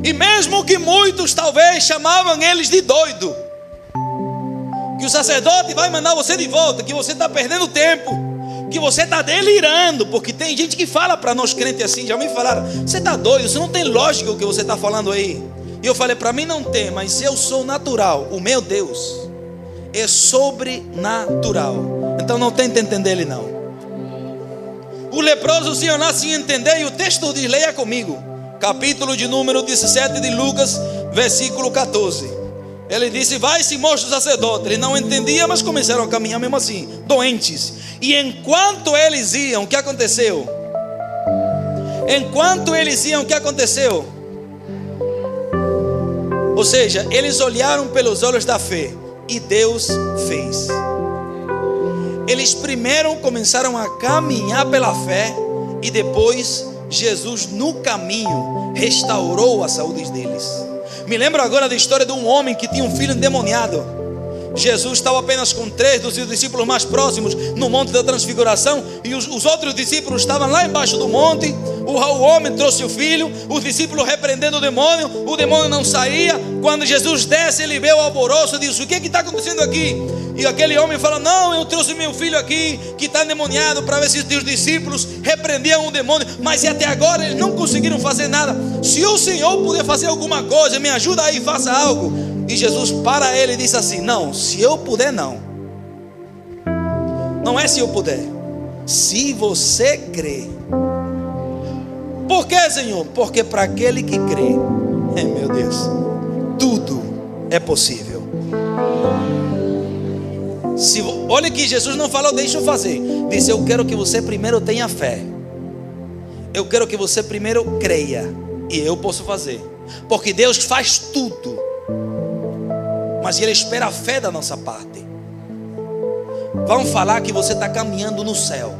E mesmo que muitos talvez chamavam eles de doido, que o sacerdote vai mandar você de volta, que você está perdendo tempo, que você está delirando, porque tem gente que fala para nós crentes assim, já me falaram: você está doido, você não tem lógica o que você está falando aí. E eu falei: para mim não tem, mas eu sou natural, o meu Deus é sobrenatural, então não tenta entender ele não. Os leprosos iam lá sem entender, e o texto diz, leia comigo, capítulo de número 17 de Lucas, versículo 14. Ele disse: vai se mostra o sacerdote. Ele não entendia, mas começaram a caminhar mesmo assim, doentes. E enquanto eles iam, o que aconteceu? Enquanto eles iam, o que aconteceu? Ou seja, eles olharam pelos olhos da fé, e Deus fez. Eles primeiro começaram a caminhar pela fé, e depois Jesus no caminho restaurou a saúde deles. Me lembro agora da história de um homem que tinha um filho endemoniado. Jesus estava apenas com 3 dos seus discípulos mais próximos no Monte da Transfiguração, e os outros discípulos estavam lá embaixo do monte. O homem trouxe o filho, os discípulos repreendendo o demônio não saía. Quando Jesus desce, ele vê o alvoroço e diz: o que está acontecendo aqui? E aquele homem fala: não, eu trouxe meu filho aqui que está endemoniado, para ver se os discípulos repreendiam o demônio, mas até agora eles não conseguiram fazer nada. Se o Senhor puder fazer alguma coisa, me ajuda aí, faça algo. E Jesus para ele e disse assim: não, se eu puder não. Não é se eu puder, se você crê. Por que, Senhor? Porque para aquele que crê, meu Deus, tudo é possível. Olha que Jesus não falou, deixa eu fazer. Disse, eu quero que você primeiro tenha fé. Eu quero que você primeiro creia. E eu posso fazer. Porque Deus faz tudo. Mas Ele espera a fé da nossa parte. Vão falar que você está caminhando no céu.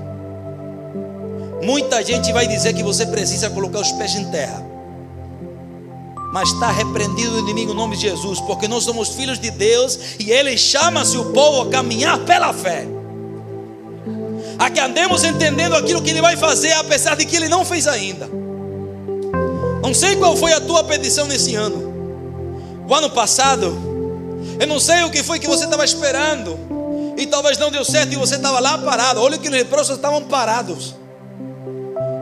Muita gente vai dizer que você precisa colocar os pés em terra. Mas está repreendido o inimigo em nome de Jesus. Porque nós somos filhos de Deus. E Ele chama-se o povo a caminhar pela fé. A que andemos entendendo aquilo que Ele vai fazer, apesar de que Ele não fez ainda. Não sei qual foi a tua petição nesse ano. O ano passado, eu não sei o que foi que você estava esperando. E talvez não deu certo e você estava lá parado. Olha que os leprosos estavam parados,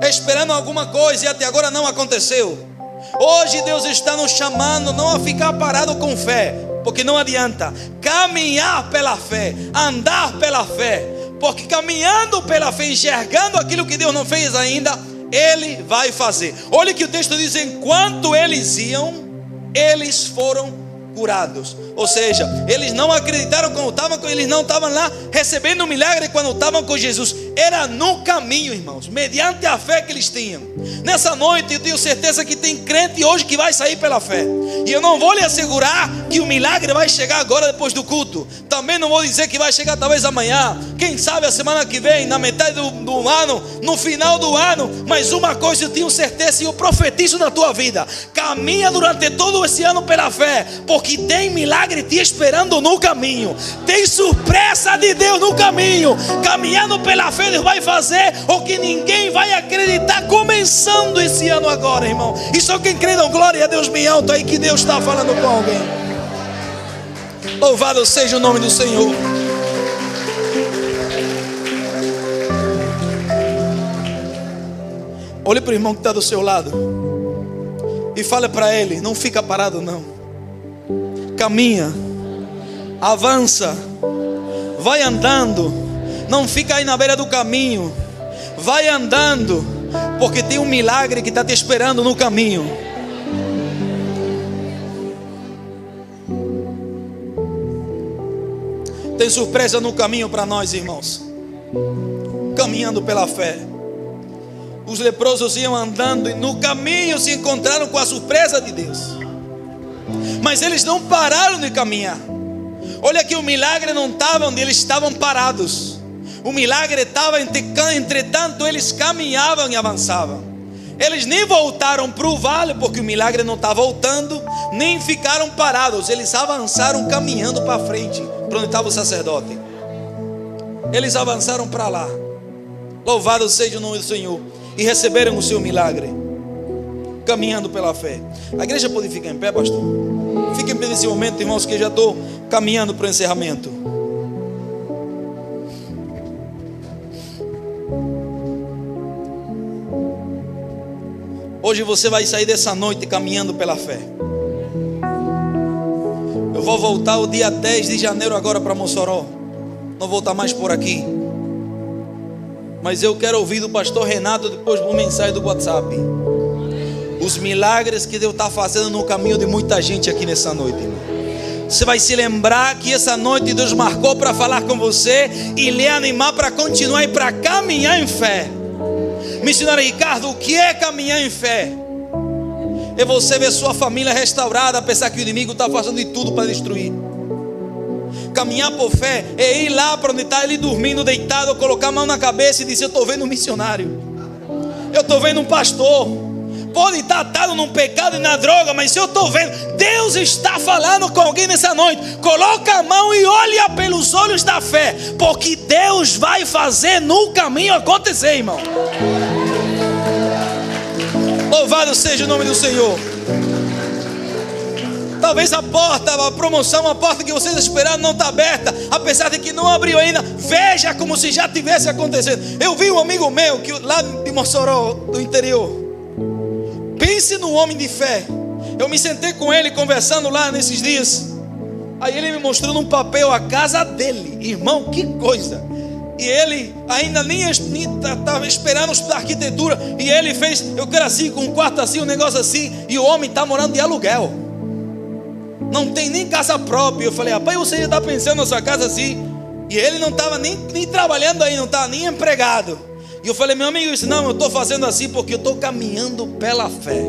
esperando alguma coisa, e até agora não aconteceu. Hoje Deus está nos chamando não a ficar parado com fé, porque não adianta. Caminhar pela fé, andar pela fé. Porque caminhando pela fé, enxergando aquilo que Deus não fez ainda, Ele vai fazer. Olha que o texto diz, enquanto eles iam, eles foram curados. Ou seja, eles não acreditaram quando estavam, eles não estavam lá recebendo o milagre quando estavam com Jesus. Era no caminho, irmãos, mediante a fé que eles tinham. Nessa noite eu tenho certeza que tem crente hoje que vai sair pela fé. E eu não vou lhe assegurar que o milagre vai chegar agora depois do culto. Também não vou dizer que vai chegar talvez amanhã. Quem sabe a semana que vem, na metade do ano, no final do ano. Mas uma coisa eu tenho certeza e eu profetizo na tua vida: caminha durante todo esse ano pela fé, porque tem milagre te esperando no caminho. Tem surpresa de Deus no caminho. Caminhando pela fé, Deus vai fazer o que ninguém vai acreditar, começando esse ano agora, irmão. E só quem crê, não, glória a Deus bem alto aí, que Deus está falando com alguém. Louvado seja o nome do Senhor. Olhe para o irmão que está do seu lado e fale para ele: não fica parado não. Caminha, avança, vai andando. Não fica aí na beira do caminho. Vai andando, porque tem um milagre que está te esperando no caminho. Tem surpresa no caminho para nós, irmãos. Caminhando pela fé. Os leprosos iam andando e no caminho se encontraram com a surpresa de Deus. Mas eles não pararam de caminhar. Olha que o milagre não estava onde eles estavam parados. O milagre estava, entretanto, eles caminhavam e avançavam. Eles nem voltaram para o vale, porque o milagre não está voltando, nem ficaram parados. Eles avançaram caminhando para frente, para onde estava o sacerdote. Eles avançaram para lá. Louvado seja o nome do Senhor. E receberam o seu milagre, caminhando pela fé. A igreja pode ficar em pé, pastor? Fique em pé nesse momento, irmãos, que eu já estou caminhando para o encerramento. Hoje você vai sair dessa noite caminhando pela fé. Eu vou voltar o dia 10 de janeiro agora para Mossoró. Não vou estar mais por aqui. Mas eu quero ouvir do pastor Renato depois por mensagem do WhatsApp os milagres que Deus está fazendo no caminho de muita gente aqui nessa noite, irmão. Você vai se lembrar que essa noite Deus marcou para falar com você e lhe animar para continuar e para caminhar em fé. Missionário Ricardo, o que é caminhar em fé? É você ver sua família restaurada, apesar que o inimigo está fazendo de tudo para destruir. Caminhar por fé é ir lá para onde está ele dormindo, deitado, colocar a mão na cabeça e dizer: eu estou vendo um missionário, eu estou vendo um pastor. Pode estar atado num pecado e na droga, mas eu estou vendo, Deus está falando com alguém nessa noite. Coloca a mão e olha pelos olhos da fé, porque Deus vai fazer no caminho acontecer, irmão. Louvado seja o nome do Senhor. Talvez a porta, a promoção, a porta que vocês esperaram não está aberta, apesar de que não abriu ainda. Veja como se já tivesse acontecendo. Eu vi um amigo meu que lá de Mossoró, do interior. Pense num homem de fé. Eu me sentei com ele conversando lá nesses dias. Aí ele me mostrou num papel a casa dele. Irmão, que coisa. E ele ainda nem estava esperando estudar arquitetura. E ele fez, eu quero assim, com um quarto assim, um negócio assim. E o homem está morando de aluguel. Não tem nem casa própria. Eu falei: rapaz, você já está pensando na sua casa assim? E ele não estava nem trabalhando aí, não estava nem empregado. E eu falei, meu amigo, eu disse, não, eu estou fazendo assim porque eu estou caminhando pela fé.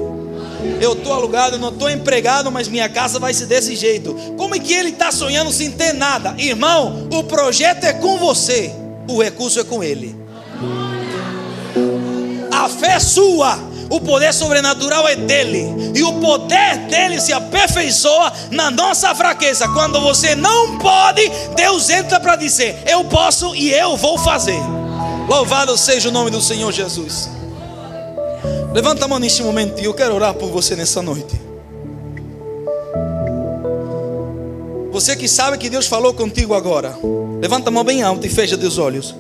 Eu estou alugado, eu não estou empregado, mas minha casa vai ser desse jeito. Como é que ele está sonhando sem ter nada? Irmão, o projeto é com você, o recurso é com ele. A fé é sua, o poder sobrenatural é dele. E o poder dele se aperfeiçoa na nossa fraqueza. Quando você não pode, Deus entra para dizer, eu posso e eu vou fazer. Louvado seja o nome do Senhor Jesus. Levanta a mão neste momento e eu quero orar por você nessa noite. Você que sabe que Deus falou contigo agora, levanta a mão bem alta e fecha os olhos.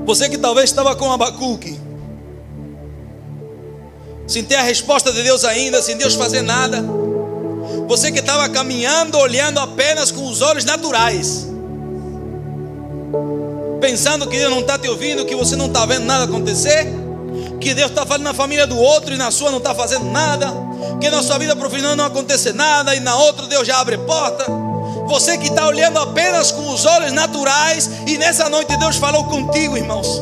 Você que talvez estava com Abacuque, sem ter a resposta de Deus ainda, sem Deus fazer nada. Você que estava caminhando, olhando apenas com os olhos naturais, pensando que Deus não está te ouvindo, que você não está vendo nada acontecer, que Deus está falando na família do outro e na sua não está fazendo nada, que na sua vida profissional não acontece nada e na outra Deus já abre porta. Você que está olhando apenas com os olhos naturais e nessa noite Deus falou contigo, irmãos.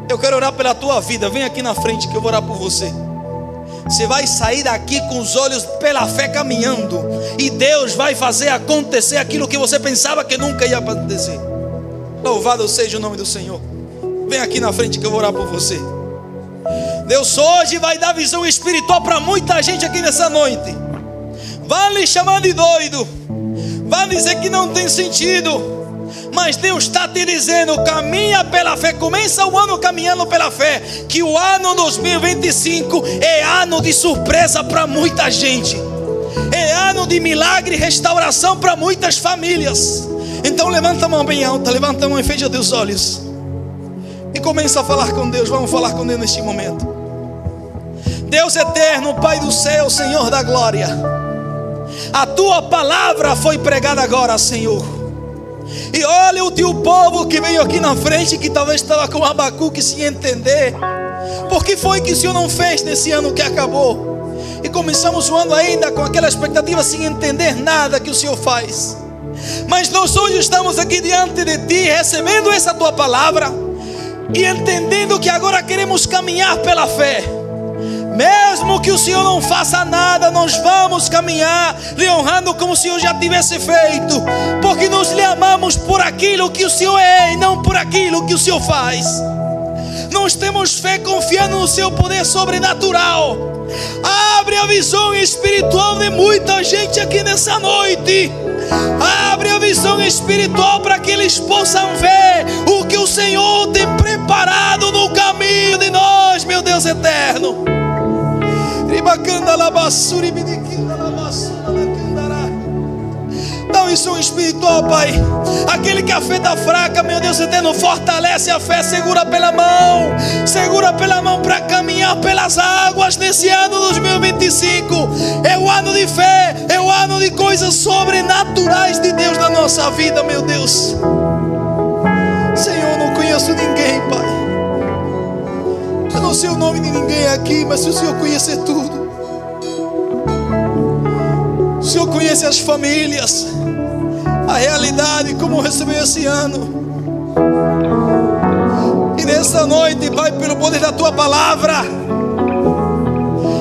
Eu quero orar pela tua vida. Vem aqui na frente que eu vou orar por você. Você vai sair daqui com os olhos pela fé caminhando, e Deus vai fazer acontecer aquilo que você pensava que nunca ia acontecer. Louvado seja o nome do Senhor. Vem aqui na frente que eu vou orar por você. Deus hoje vai dar visão espiritual para muita gente aqui nessa noite. Vai lhe chamar de doido, vai dizer que não tem sentido, mas Deus está te dizendo, caminha pela fé. Começa o ano caminhando pela fé, que o ano 2025 é ano de surpresa para muita gente, é ano de milagre e restauração para muitas famílias. Então levanta a mão bem alta, levanta a mão e fecha os olhos e começa a falar com Deus. Vamos falar com Deus neste momento. Deus eterno, Pai do céu, Senhor da glória, a tua palavra foi pregada agora, Senhor. E olha o teu povo que veio aqui na frente, que talvez estava com Abacuque sem entender. Por que foi que o Senhor não fez nesse ano que acabou? E começamos o ano ainda com aquela expectativa, sem entender nada que o Senhor faz. Mas nós hoje estamos aqui diante de Ti, recebendo essa Tua palavra e entendendo que agora queremos caminhar pela fé. Mesmo que o Senhor não faça nada, nós vamos caminhar lhe honrando como o Senhor já tivesse feito, porque nós lhe amamos por aquilo que o Senhor é e não por aquilo que o Senhor faz. Nós temos fé confiando no seu poder sobrenatural. Abre a visão espiritual de muita gente aqui nessa noite. Abre a visão espiritual para que eles possam ver o que o Senhor tem preparado no caminho de nós, meu Deus eterno. Dá uma visão espiritual, Pai. Aquele que a fé está fraca, meu Deus eterno, fortalece a fé, segura pela mão para caminhar pelas águas nesse ano 2025. É o ano de fé, é o ano de coisas sobrenaturais de Deus na nossa vida, meu Deus. Senhor, não conheço ninguém, Pai. Eu não sei o nome de ninguém aqui, mas se o Senhor conhecer tudo, o Senhor conhece as famílias, a realidade, como recebeu esse ano. E nessa noite, Pai, pelo poder da Tua palavra,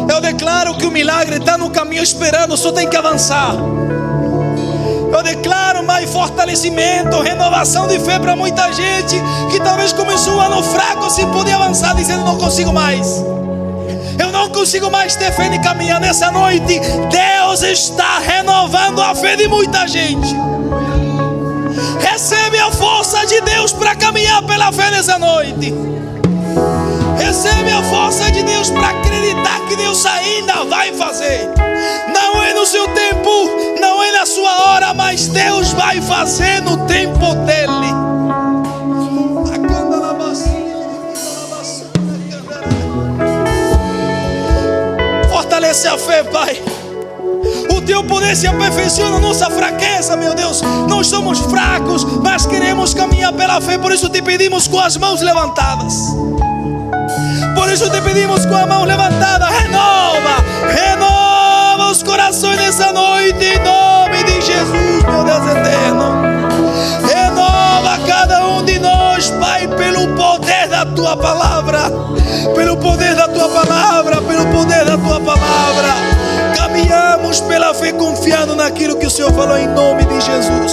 eu declaro que o milagre está no caminho esperando, só tem que avançar. Eu declaro mais fortalecimento, renovação de fé para muita gente que talvez começou um ano fraco, sem poder avançar, dizendo não consigo mais. Eu não consigo mais ter fé de caminhar. Nessa noite, Deus está renovando a fé de muita gente. Recebe a força de Deus para caminhar pela fé nessa noite. Recebe a força de Deus para acreditar que Deus ainda vai fazer. Não é no seu tempo, não é na sua hora, mas Deus vai fazer no tempo dele. Fortalece a fé, Pai. O Teu poder se aperfeiçoa na nossa fraqueza, meu Deus. Nós somos fracos, mas queremos caminhar pela fé. Por isso te pedimos com as mãos levantadas. Por isso te pedimos com a mão levantada. Renova os corações nessa noite, em nome de Jesus, meu Deus eterno. Renova cada um de nós, Pai, pelo poder da Tua palavra. Pelo poder da Tua palavra, pelo poder da Tua palavra. Caminhamos pela fé confiando naquilo que o Senhor falou em nome de Jesus.